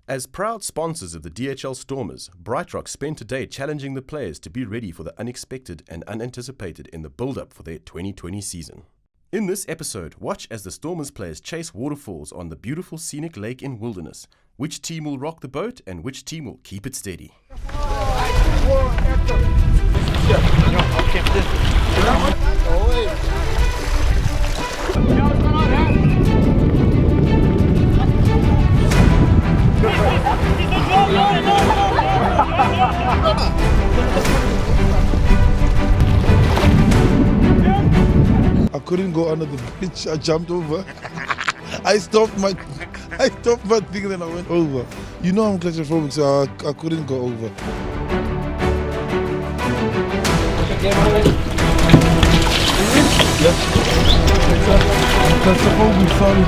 As proud sponsors of the DHL Stormers, BrightRock spent a day challenging the players to be ready for the unexpected and unanticipated in the build-up for their 2020 season. In this episode, watch as the Stormers players chase waterfalls on the beautiful scenic lake in Wilderness. Which team will rock the boat and which team will keep it steady? I couldn't go under the bridge. I jumped over. I stopped my thing and then I went over. You know I'm claustrophobic, so I couldn't go over. Claustrophobic, sorry.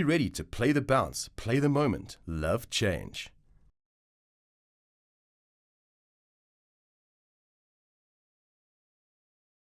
Ready to play the bounce, play the moment, LoveChange.